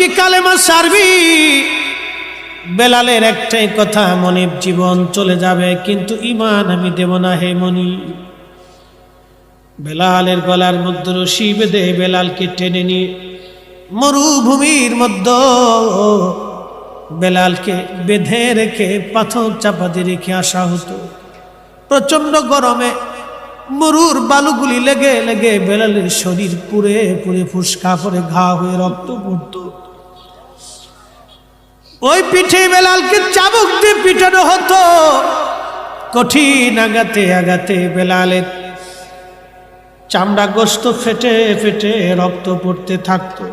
কি কালেমা ছাড়বি? বেলালের একটাই কথা, মনিব জীবন চলে যাবে কিন্তু ঈমান আমি দেব না হে মনিব। বেলালের গলার মধ্যে রশি বেঁধে বেলালকে টেনে নিয়ে মরুভূমির মধ্যে বেলালকে বেঁধে রেখে পাথর চাপা দিয়ে রেখে আসা হতো। প্রচন্ড গরমে মরুর বালুগুলি লেগে লেগে বেলালের শরীর পুড়ে পুড়ে ফুসকা পরে ঘা হয়ে রক্ত পড়ত। ওই পিঠে বেলালকে চাবুক দিয়ে পিটানো হতো। কঠিন আঘাতে আঘাতে বেলালের চামড়া গোস্ত ফেটে ফেটে রক্ত পড়তে থাকতো।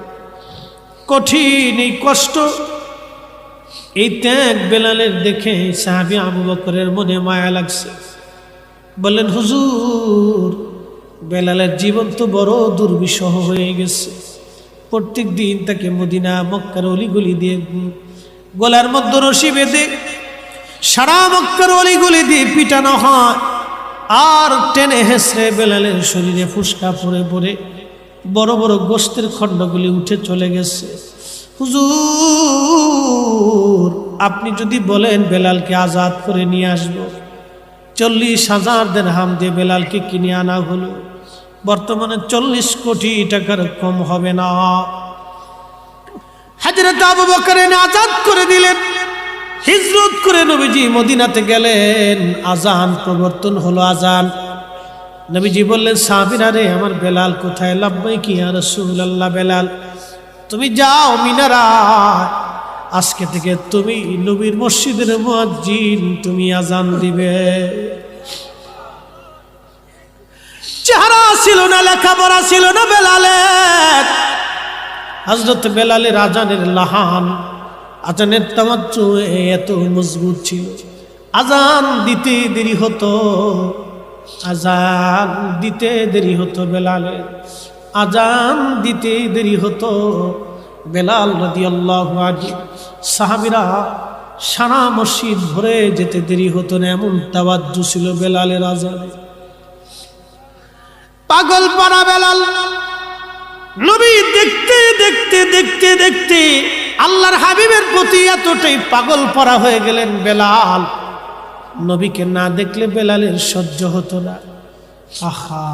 কঠিন এই কষ্ট, এই ত্যাগ বেলালের দেখে সাহাবী আবু বকরের মনে মায়া লাগছে। বললেন, হুজুর, বেলালের জীবন তো বড় দুর্বিষহ হয়ে গেছে। প্রত্যেক দিন তাকে মদিনা মক্কার অলিগলি দিয়ে গলার মধ্যে রশি বেঁধে সারা মক্কার অলিগলি দিয়ে পিটানো হয়, আর টেনে হেসড়ে বেলালের শরীরে ফুসকা পড়ে পড়ে বড় বড় গোস্তের খণ্ডগুলি উঠে চলে গেছে। হুজুর, আপনি যদি বলেন বেলালকে আজাদ করে নিয়ে আসবো, 40,000 দিরহাম দিয়ে বেলালকে কিনে আনা হলো। বর্তমানে 40 কোটি টাকার কম হবে না। হযরত আবু বকর আজাদ করে দিলেন। হিজরত করে নবীজি মদিনাতে গেলেন। আজান প্রবর্তন হলো। আজান নবীজি বললেন, সাহাবীরা রে, আমার বেলাল কোথায়? লাব্বাইকি ইয়া রাসূলুল্লাহ। বেলাল, তুমি যাও মিনারায়, আজকে থেকে তুমি নবীর মসজিদের মুয়াজ্জিন, তুমি আজান দিবে। চেহারা ছিল না, লেখাপড়া ছিল না বেলালের। হযরত বেলালের আজানের লাহান, আজানের তামাজ্জু এত মজবুত ছিল, আজান দিতে দেরি হতো। আজান দিতে দেরি হতো বেলালের, আজান দিতে দেরি হতো। বেলাল রাদিয়াল্লাহু আনহু সাহাবীরা সারা মসজিদ ভরে যেতে দেরি হতো না, এমন তাওয়াজ্জু ছিল বেলালের আজানে। পাগল পারা বেলাল নবী দেখতে দেখতে দেখতে দেখতে আল্লাহর হাবিবের প্রতি এতটাই পাগল পারা হয়ে গেলেন বেলাল। নবীকে না দেখলে বেলালের সহ্য হতো না। আহা,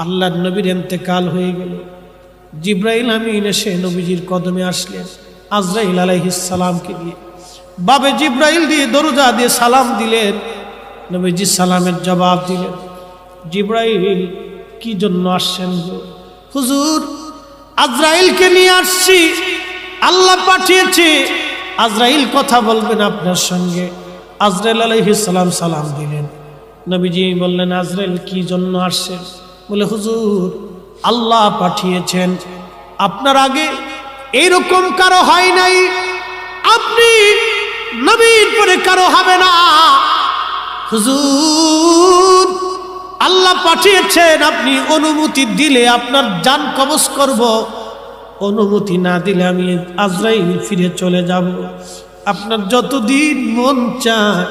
আল্লাহর নবীর ইন্তেকাল হয়ে গেল। জিব্রাইল আমিন এসে নবীজির কদমে আসলেন আজরাইল আলাইহিস সালামকে দিয়ে। বাবে জিব্রাইল দিয়ে দরজা দিয়ে সালাম দিলেন। নবীজি সালামের জবাব দিলেন। জিব্রাইল, কি জন্য আসছেন? হুজুর, আজরাইলকে নিয়ে আসছি, আল্লাহ পাঠিয়েছে, আজরাইল কথা বলবেন আপনার সঙ্গে। আজরাইল আলাইহিস সালাম সালাম দিলেন। নবীজি বললেন, আজরাইল কি জন্য আসছেন? বলে, হুজুর, আল্লাহ পাঠিয়েছেন, আপনার আগে এইরকম কারো হয় নাই, আপনি নবীর পরে কারো হবে না। হুজুর, আল্লাহ পাঠিয়েছেন, আপনি অনুমতি দিলে আপনার জান কবজ করব, অনুমতি না দিলে আমি আজরাইল ফিরে চলে যাব। আপনার যতদিন মন চায়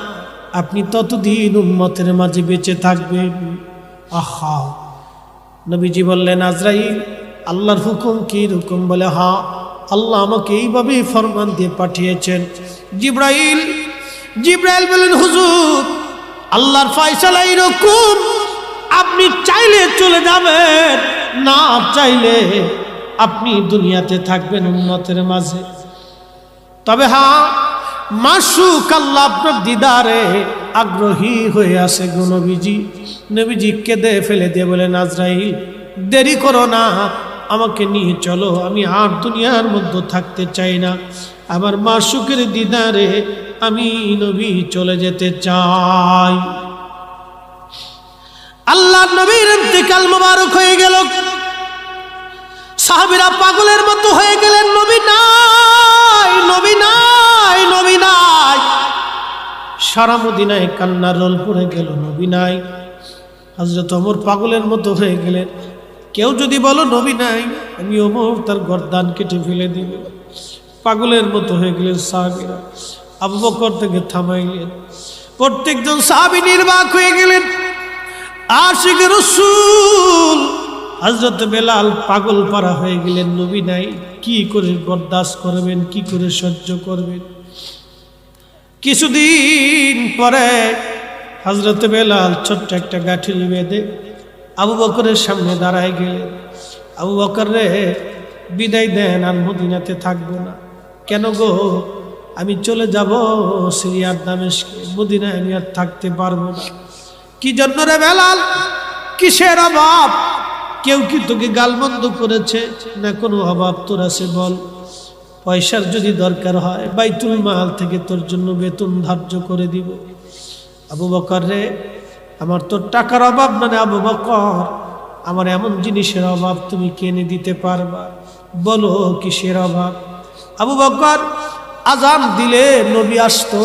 আপনি ততদিন উম্মতের মাঝে বেঁচে থাকবেন। আহা, নবীজি বললেন, আজরাইল, আল্লাহর হুকুম কি রকম? বলে, হ্যাঁ, আল্লাহ আমাকে এইভাবে ফরমান দিয়ে পাঠিয়েছেন। জিব্রাইল বলেন, হুজুর, আল্লাহর ফয়সালা এরকম, আপনি চাইলে চলে যাবেন, না চাইলে আপনি দুনিয়াতে থাকবেন উম্মতের মাঝে। তবে হ্যাঁ, মাসুক আল্লাহ আপনার দিদারে আগ্রহী হয়ে আছে গো নবীজি। নবীজি কেঁদে ফেলে দিয়ে বলেন, আজরাইল, দেরি করো না, আমাকে নিয়ে চলো, আমি আর দুনিয়ার মধ্যে থাকতে চাই না, আমার মাসুকের দিদারে আমি নবী চলে যেতে চাই। আল্লাহ নবীর ইন্তেকাল মোবারক হয়ে গেল। সাহাবীরা পাগলের মতো হয়ে গেলেন, নবী নাই, নবী নাই, নবী নাই। সারা মদিনায় কান্নার রোল পড়ে গেল, নবী নাই। হযরত ওমর পাগলের মতো হয়ে গেলেন, কেউ যদি বলো নবী নাই, আমি ওমর তার গর্দান কেটে ফেলে দিব। পাগলের মতো হয়ে গেলেন সাহাবীরা। আবু বকর থেকে থামাইলেন। প্রত্যেকজন সাহাবী নির্বাক হয়ে গেলেন। আশিক রাসূল হযরত বেলাল পাগল পারা হয়ে গেলেন, নবী নাই, কি করে বরদাস্ত করবেন, কি করে সহ্য করবেন। কিছুদিন পরে হযরত বেলাল ছোট্ট একটা গাঁঠিল বেঁধে আবু বকরের সামনে দাঁড়ায় গেলেন। আবু বকর রে, বিদায় দেন, আর মদিনাতে থাকবো না। কেন গো? আমি চলে যাব সিরিয়ার দামেস্কে, মদিনায় আমি আর থাকতে পারবো না। কি জন্য রে বেলাল? কিসের অভাব? কেউ কি তোকে গালমন্দ করেছে? না কোনো অভাব তোর আছে বল। পয়সার যদি দরকার হয় বাইতুল মাল থেকে তোর জন্য বেতন ধার্য করে দিব। আবু বকর রে, আমার তোর টাকার অভাব মানে আবু বকর, আমার এমন জিনিসের অভাব তুমি কিনে দিতে পারবা? বলো কিসের অভাব? আবু বকর, আজান দিলে নবী আসতো,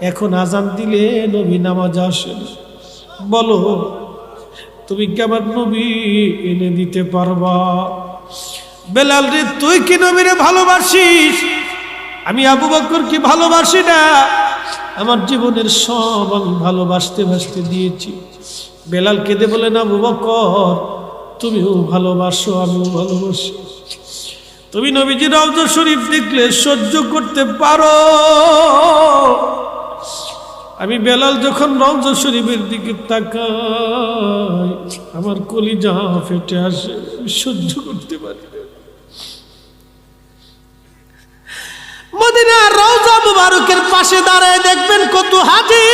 এখন আজান দিলে নবী নামাজ আসে না। বলো তুমি কি আমার নবী এনে দিতে পারবা? বেলাল রে, তুই কি নবীরে ভালোবাসিস? আমি আবু বকর কি ভালোবাসি না? আমার জীবনের সব আমি ভালোবাসতে বাসতে দিয়েছি। বেলাল কেঁদে বলেন, আবু বকর তুমিও ভালোবাসো, আমিও ভালোবাসি। তুমি নবীজি রওজা শরীফ দেখলে সহ্য করতে পারো? আমি বেলাল যখন রওজা শরীফের দিকে তাকাই আমার কলিজা ফেটে আসে, সহ্য করতে পারি না। মদিনার রওজা মুবারকের পাশে দাঁড়ায় দেখবেন কত হাজি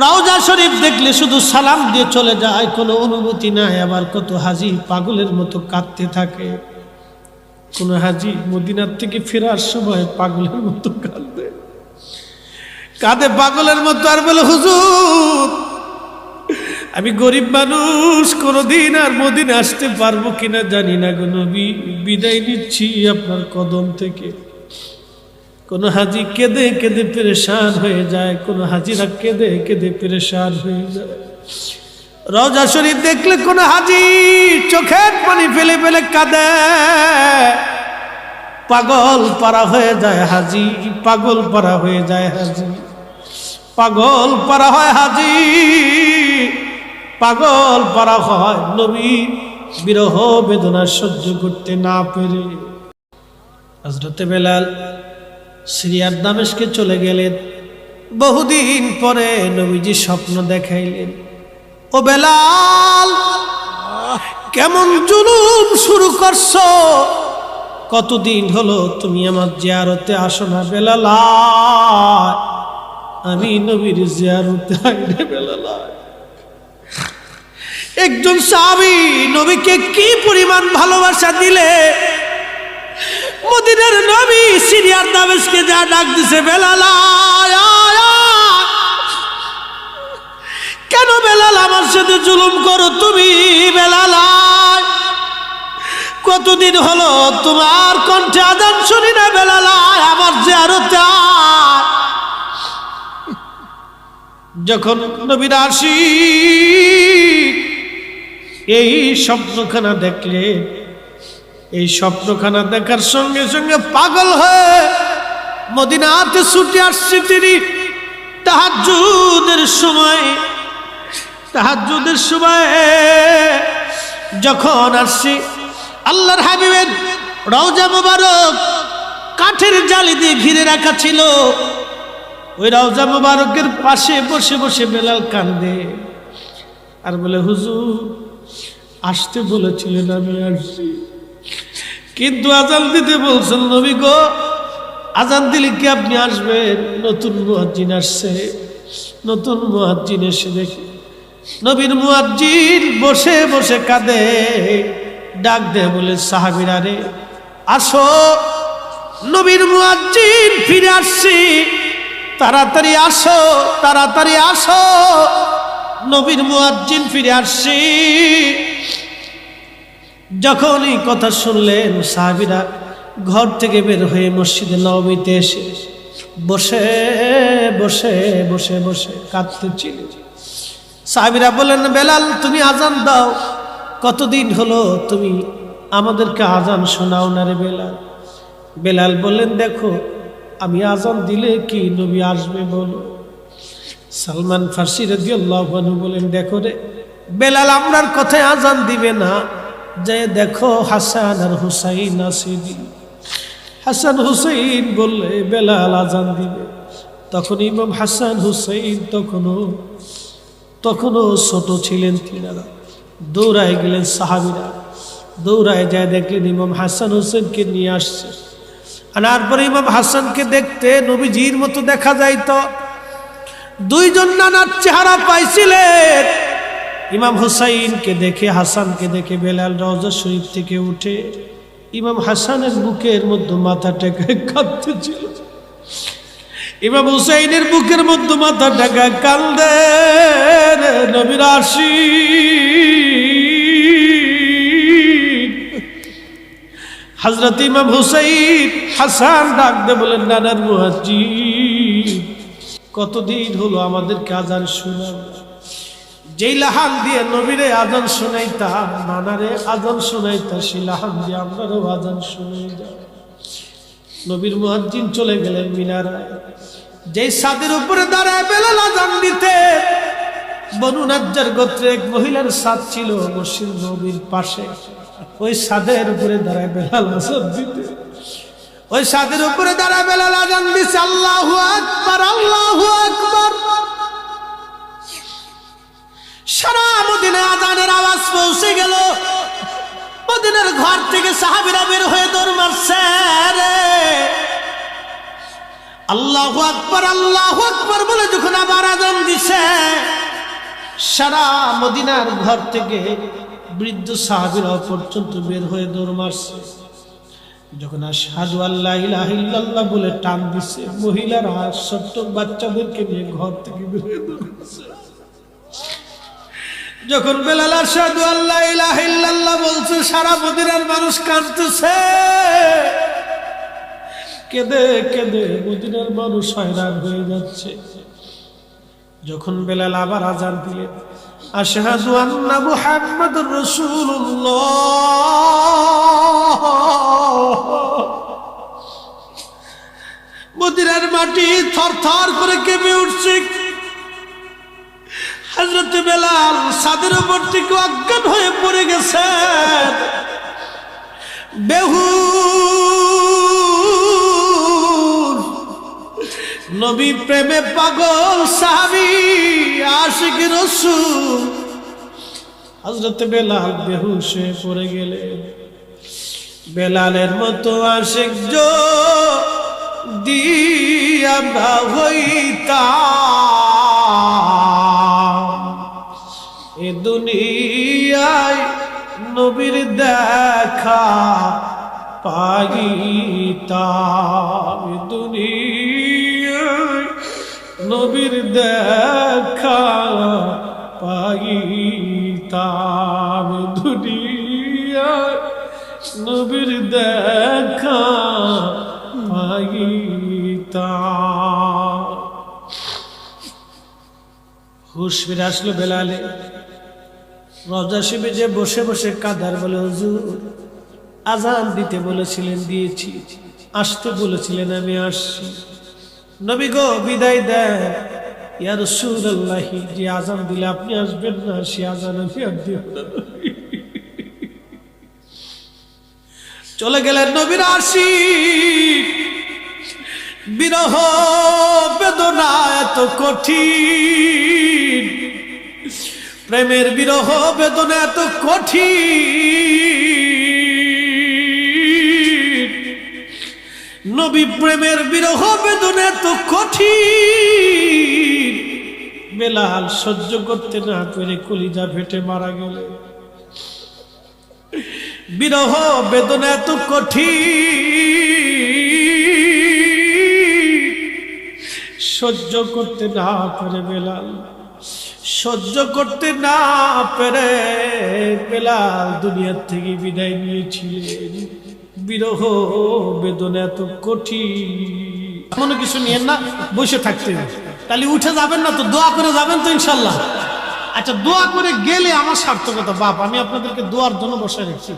রওজা শরীফ দেখলে শুধু সালাম দিয়ে চলে যায়, কোনো অনুভূতি নাই। আবার কত হাজি পাগলের মতো কাঁদতে থাকে। কোন হাজি মদিনার থেকে ফেরার সময় পাগলের মতো কাঁদে পাগলের মতো, আর বলে, হুজুর আমি গরিব মানুষ, কোনদিন আর মদিনা আসতে পারবো কিনা জানি না গো নবী, বিদায় নিচ্ছি আপনার কদম থেকে। কোন হাজি কেঁদে কেঁদে পেরেশান হয়ে যায়, কোন হাজিরা কেঁদে কেঁদে পেরেশান হয়ে যায়। রওজা শরীফ দেখলে কোন হাজি চোখের পানি ফেলে ফেলে কাঁদে। পাগল পারা হয়ে যায় হাজি, পাগল পারা হয়ে যায় হাজি, পাগল পারা হয় হাজি, পাগল পারা হয় নবী বিরহ বেদনা সহ্য করতে না পেরে। হযরত বেলাল সিরিয়ার দামেস্কে চলে গেলেন। বহুদিন পরে নবীজি স্বপ্ন দেখাইলেন, ও বেলাল কেমন জুলুম শুরু করছো? কতদিন হলো তুমি আমার জিয়ারতে আসো না? বেলাল আমি নবীর জিয়ারতে আইলে বেলাল। একজন সাহাবী নবীকে কি পরিমাণ ভালোবাসা দিলে, মদিনার নবী সিরিয়ার দামেস্কে যা ডাক দিছে, বেলাল কেন বেলাল আমার সাথে জুলুম করো তুমি? বেলাল কতদিন হলো তোমার কণ্ঠে আযান শুনি না? বেলাল আমার জিয়ারতে। যখন নবীর আসি এই স্বপ্নখানা দেখলে, এই স্বপ্নখানা দেখার সঙ্গে সঙ্গে পাগল হয়ে মদিনাতে ছুটে আসছে তিনি। তাহাজ্জুদের সময় যখন আসছি, আল্লাহর হাবিবের রওজা মুবারক কাঠের জালি দিয়ে ঘিরে রাখা ছিল। ওই রওজা মুবারকের পাশে বসে বসে বেলাল কান্দে আর বলে, হুজুর আসতে বলেছিলেন, আমি আসছি, কিন্তু আজান দিতে বলছেন নবী গো, আজান দিলে কি আপনি আসবেন? নতুন মুয়াজ্জিন আসছে, নতুন মুয়াজ্জিন এসে দেখে নবীর মুয়াজ্জিন বসে বসে কাঁদে। ডাক দে বলে, সাহাবীরা রে আসো, নবীর মুয়াজ্জিন ফিরে আসছি, তাড়াতাড়ি আসো, তাড়াতাড়ি আসো, নবীর মুয়াজ্জিন ফিরে আসছি। যখন এই কথা শুনলেন, সাহাবীরা ঘর থেকে বের হয়ে মসজিদে নববীতে এসে বসে বসে বসে বসে কাঁদতেছিল। সাহাবীরা বললেন, বেলাল তুমি আজান দাও, কতদিন হলো তুমি আমাদেরকে আজান শোনাও না রে বেলাল। বেলাল বললেন, দেখো আমি আজান দিলে কি নবী আসবে বলো? সালমান ফার্সি রাদিয়াল্লাহু আনহু বলেন, দেখো রে বেলাল আমরার কথায় আজান দিবে না, যে দেখো হাসান আর হুসাইন আসেনি। হাসান হুসাইন বললে বেলাল আজান দিবে। তখন ইমাম হাসান হুসাইন তখনও ছোট ছিলেন তিনারা। দৌড়ায় গেলেন সাহাবীরা, দৌড়ায় যায় দেখলেন ইমাম হাসান হুসেনকে নিয়ে আসছে। আনার পরে ইমাম হাসানকে দেখতে নবীজির মতো দেখা যাইতো। দুইজন নানার চেহারা পাইছিলেন। ইমাম হুসাইনকে দেখে, হাসানকে দেখে বেলাল রওজা শরীফ থেকে উঠে ইমাম হাসানের বুকের মধ্যে মাথা টেকে কাঁদতেছিল। ইমাম হুসাইনের বুকের মধ্যে মাথা টেকে কান্দে, নবীর আশিক হযরত ইমাম হুসাইন। হাসান ডাক দে বলেন, নানার মুয়াজ্জিন, কতদিন হলো আমাদেরকে আজান শোনাও। যেই লাহান দিয়ে নবীরে আজান শোনাইতা, নানারে আজান শোনাইতা, সেই লাহান দিয়ে আমরারও আজান শোনাই যাও। নবীর মুয়াজ্জিন চলে গেলেন মিনারায়। যেই ছাদের উপরে দাঁড়ায় বেলাল আজান দিতে, বনু নাজ্জার গোত্রে এক মহিলার ছাদ ছিল মসজিদ নবীর পাশে। ওই ছাদের উপরে দাঁড়ায় বেলাল আজান দিতে। ওই ছাদের উপরে দাঁড়ায় বেলাল আজান দিছে, আল্লাহু আকবার, আল্লাহু আকবার। সারা মদিনায় আজানের আওয়াজ পৌঁছে গেল। মদিনার ঘর থেকে সাহাবীরা বের হয়ে দৌড় মারছে রে। আল্লাহু আকবার, আল্লাহু আকবার বলে যখন আবার আজান দিছে, সারা মদিনার ঘর থেকে বৃদ্ধ সাহাবীরা পর্যন্ত বের হয়ে দৌড় মারছে। যখন আশহাদু আল্লা ইলাহা ইল্লাল্লাহ বলে টান দিছে, মহিলারা ছোট্ট বাচ্চাদেরকে নিয়ে ঘর থেকে বের হয়ে দৌড় মারছে। যখন বেলাল আশহাদু আল্লা ইলাহা ইল্লাল্লাহ বলছে, সারা মদিনার মানুষ কাঁদতেছে। কেঁদে কেঁদে মদিনার মানুষ হয়রান হয়ে যাচ্ছে। যখন বেলাল আবার আজান দিলেন, আশহাদু আন্না মুহাম্মাদুর রাসূলুল্লাহ, মদিনার মাটি থরথর করে কেঁপে উঠছে। হযরত বেলাল ছাদের উপর থেকে অজ্ঞান হয়ে পড়ে গেছেন। বেহুশ নবী প্রেমে পাগল সাহাবী আশিক রাসূল হযরত বেলাল বেহুশ হয়ে পড়ে গেলেন। বেলালের মতো আশিক যদি আমরা হইতাম, এ দুনিয়ায় নবীর দেখা পাইতাম, এ দুনিয়ায় নবীর দেখা পাইতাম, এ দুনিয়ায় নবীর দেখা পাইতাম। হুশ ফিরে আসলো বেলালে। রওজা শিবে যে বসে বসে কাঁদার বলে, হুজুর আজান দিতে বলেছিলেন দিয়েছি, আসতে বলেছিলেন আমি আসছি। নবী গো বিদায় দেন। ইয়া রাসূলুল্লাহ, যে আজান দিলে আপনি আসবেন না, সে আজান আমি আর দিব না। চলে গেলেন নবীর আশিক। বিরহ বেদনা এত কঠিন, প্রেমের বিরহ বেদনা এত কঠিন, নবী প্রেমের বিরহ বেদনা এত কঠিন। বেলাল সহ্য করতে না পেরে কলিজা ফেটে মারা গেলে। বিরহ বেদনা এত কঠিন, সহ্য করতে না পেরে বেলাল, সহ্য করতে না পেরে বেলাল দুনিয়ার থেকে বিদায় নিয়েছিলেন। বিরহ বেদনা এত কঠিন। কোনো কিছু নিয়ে না বসে থাকতে, তাহলে উঠে যাবেন না তো, দোয়া করে যাবেন তো ইনশাল্লাহ। আচ্ছা, দোয়া করে গেলে আমার সার্থকতা। বাপ, আমি আপনাদেরকে দোয়ার জন্য বসে রেখেছি।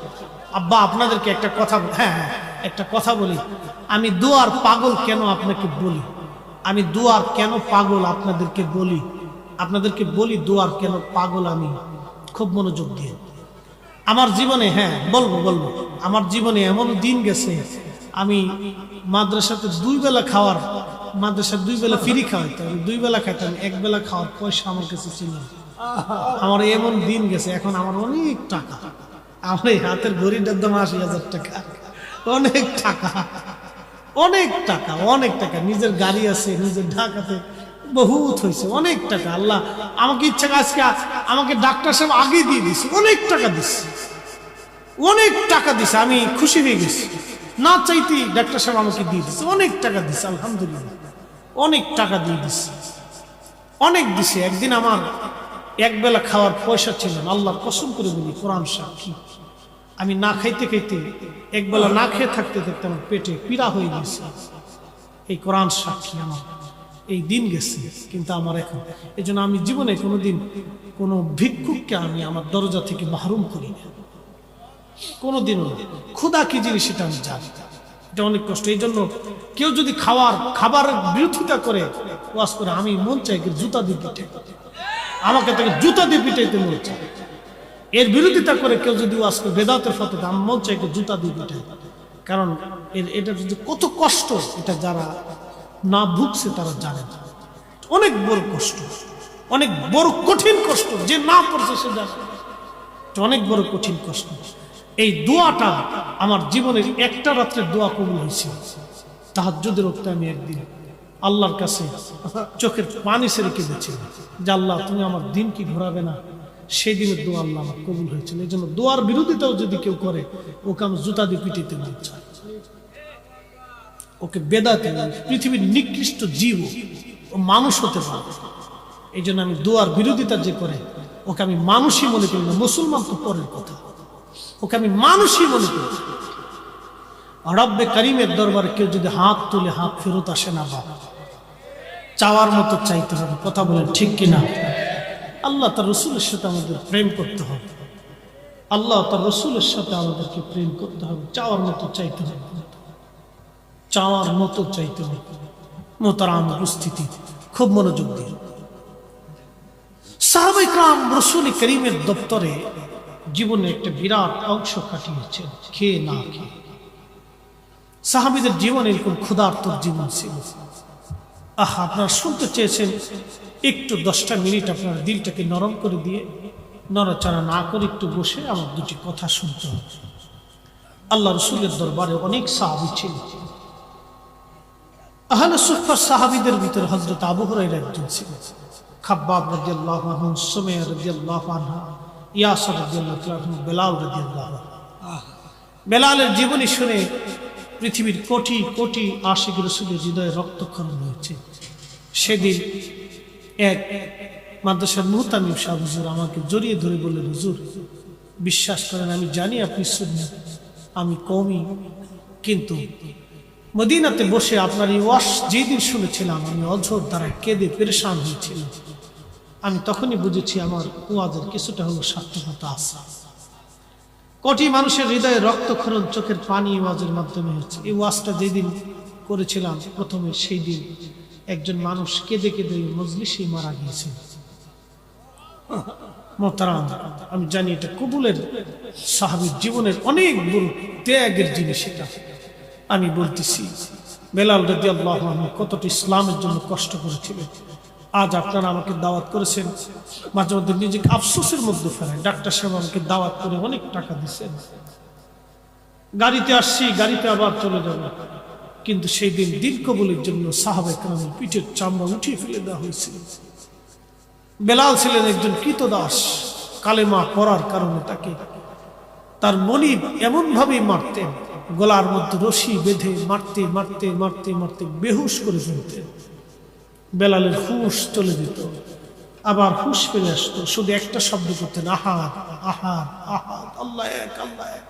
আব্বা, আপনাদেরকে একটা কথা, হ্যাঁ একটা কথা বলি। আমি দোয়ার পাগল কেন আপনাকে বলি, আমি দোয়ার কেন পাগল আপনাদেরকে বলি, আপনাদেরকে বলি দোয়ার কেন পাগল আমি। খুব মনোযোগ দিয়ে। আমার জীবনে, হ্যাঁ বলবো, আমার জীবনে এমন দিন গেছে, আমি মাদ্রাসাতে 2 বেলা খাওয়ার, মাদ্রাসা 2 বেলা ফ্রি খাওয়াইতাম, 2 বেলা খাইতাম, 1 বেলা খাওয়ার পয়সা আমার কাছে ছিল না। আমার এমন দিন গেছে, এখন আমার অনেক টাকা, আমার এই হাতের ঘড়িটার দাম 80,000 টাকা, অনেক টাকা, অনেক টাকা, অনেক টাকা। নিজের গাড়ি আছে, নিজের ঢাকাতে বহুত হয়েছে, অনেক টাকা। আল্লাহ আমাকে ইচ্ছা, আজকে আমাকে ডাক্তার সাহেব আগে দিয়ে দিছে, অনেক টাকা দিচ্ছে, অনেক টাকা দিছে, আমি খুশি হয়ে গেছি। না চাইতে ডাক্তার সাহেব আমাকে দিয়ে দিচ্ছে, অনেক টাকা দিচ্ছে, আলহামদুলিল্লাহ, অনেক টাকা দিয়ে দিচ্ছে, অনেক দিছে। একদিন আমার 1 বেলা খাওয়ার পয়সা ছিল না, আল্লাহর কসম করে বলি, কোরআন সাক্ষী, আমি না খাইতে খাইতে 1 বেলা না খেয়ে থাকতে থাকতে আমার পেটে পীড়া হয়ে গেছে। এই কোরআন সাক্ষী, আমার এই দিন গেছে। কিন্তু আমার এখন, এই জন্য আমি জীবনে কোনোদিন কোনো ভিক্ষুককে আমি আমার দরজা থেকে মাহরুম করি না, কোনোদিনও। ক্ষুধা কি জিনিস সেটা আমি জানি, এটা অনেক কষ্ট। এই জন্য কেউ যদি খাবারের বিরোধিতা করে, ওয়াজ করে, আমি মন চাই জুতা দিয়ে পিটে, আমাকে তাকে জুতা দিয়ে পিটাইতে মন চায়। এর বিরোধিতা করে কেউ যদি ওয়াজ করে বেদাতের ফতোয়া, আমি মন চাই জুতা দিয়ে পিটাই। কারণ এটা যদি কত কষ্ট, এটা যারা না ভুগছে তারা জানে না। অনেক বড় কষ্ট, অনেক বড় কঠিন কষ্ট, যে না পড়ছে সে জানে, অনেক বড় কঠিন কষ্ট। এই দোয়াটা আমার জীবনের একটা রাত্রের দোয়া কবুল হয়েছে। তাহাজ্জুদের ওয়াক্তে আমি একদিন আল্লাহর কাছে চোখের পানি ছেড়ে কেঁদেছিলাম যে আল্লাহ, তুমি আমার দিন কি ঘোরাবে না। সেই দিনের দোয়া আল্লাহ আমার কবুল হয়েছিল। এই জন্য দোয়ার বিরোধিতাও যদি কেউ করে, ওকে আমি জুতা দিয়ে পিটিতে মন চাই, ওকে বেদাতে, পৃথিবীর নিকৃষ্ট জীব, ও মানুষ হতে পারে। এই জন্য আমি দোয়ার বিরোধিতা যে করে, ওকে আমি মানুষই মনে করি না। মুসলমান তো পরের কথা, ওকে আমি মানুষই মনে করি। রব্বে কারিমের দরবারে কেউ যদি হাত তুলে হাত ফেরত আসে না, বাবা, চাওয়ার মতো চাইতে হবে। কথা বলেন ঠিক কিনা? আল্লাহ তার রসুলের সাথে আমাদের প্রেম করতে হবে, আল্লাহ তার রসুলের সাথে আমাদেরকে প্রেম করতে হবে, চাওয়ার মতো চাইতে হবে, চাওয়ার মতো চাইতে হবে। মোহতারাম উপস্থিতি, খুব মনোযোগ দিয়ে। সাহাবায়ে কেরাম রাসূল করিমের দপ্তরে জীবনে একটা বিরাট অংশ কাটিয়েছেন খেয়ে না খেয়ে। সাহাবীদের জীবনে এরকম ক্ষুধার্ত জীবন ছিল। আপনারা শুনতে চেয়েছেন, একটু 10টা মিনিট আপনার দিলটাকে নরম করে দিয়ে, নড়াচড়া না করে একটু বসে আমার 2টি কথা শুনতে হবে। আল্লাহ রসুলের দরবারে অনেক সাহাবী ছিল। আহলে সুফফার সাহাবীদের ভিতরে হযরত আবু হুরায়রা একজন ছিলেন, খাব্বাব রাদিয়াল্লাহু আনহু, সুমাইয়া রাদিয়াল্লাহু আনহা, ইয়াসির রাদিয়াল্লাহু আনহু, বেলাল রাদিয়াল্লাহু আনহু। বেলালের জীবনী শুনে পৃথিবীর কোটি কোটি আশিক রাসূলের হৃদয়ে রক্তক্ষরণ হয়েছে। সেদিন এক মাদ্রাসার মুহতামিম সাহেব হুজুর আমাকে জড়িয়ে ধরে বললেন, হুজুর বিশ্বাস করেন, আমি জানি আপনি সুন্নি, আমি কওমি, কিন্তু মদিনাতে বসে আপনার এই ওয়াজ যেদিন শুনেছিলাম, আমি অঝোর দ্বারা কেঁদে পেরেশান হয়েছিলাম। আমি তখনই বুঝেছি আমার ওয়াজের কিছুটা হলো সার্থকতা আছে। কোটি মানুষের হৃদয়ে রক্তক্ষরণ, চোখের পানি ওয়াজের মাধ্যমে হচ্ছে। এই ওয়াজটা যেদিন করেছিলাম প্রথমে, সেই দিন একজন মানুষ কেঁদে কেঁদে মজলিসেই মারা গিয়েছে। মোহতারাম, আমি জানি এটা কবুলের সাহাবীর জীবনের অনেক বড় ত্যাগের জিনিস। এটা আমি বলতেছি, বেলাল রাদিয়াল্লাহু আনহু কতটা ইসলামের জন্য কষ্ট করেছিলেন। আজ আপনারা আমাকে দাওয়াত করেছেন, মাঝে মধ্যে নিজেকে আফসোসের মধ্যে ফেলেন। ডাক্তার সাহেব আমাকে দাওয়াত করে অনেক টাকা দিচ্ছেন, গাড়িতে আসছি, গাড়িতে আবার চলে যাব, কিন্তু সেই দিন দিন কবুলের জন্য সাহাবায়ে কেরামের পিঠের চামড়া উঠিয়ে ফেলে দেওয়া হয়েছিল। বেলাল ছিলেন একজন কৃতদাস, কালেমা পড়ার কারণে তাকে তার মনিব এমনভাবেই মারতেন, গলার মধ্যে রশি বেঁধে মারতে মারতে মারতে মারতে বেহুশ করে ফেলতেন। বেলালের হুশ চলে যেত, আবার হুশ ফিরে আসতো, শুধু একটা শব্দ করতেন, আহাদ আহাদ আহাদ, আল্লাহ এক আল্লাহ এক।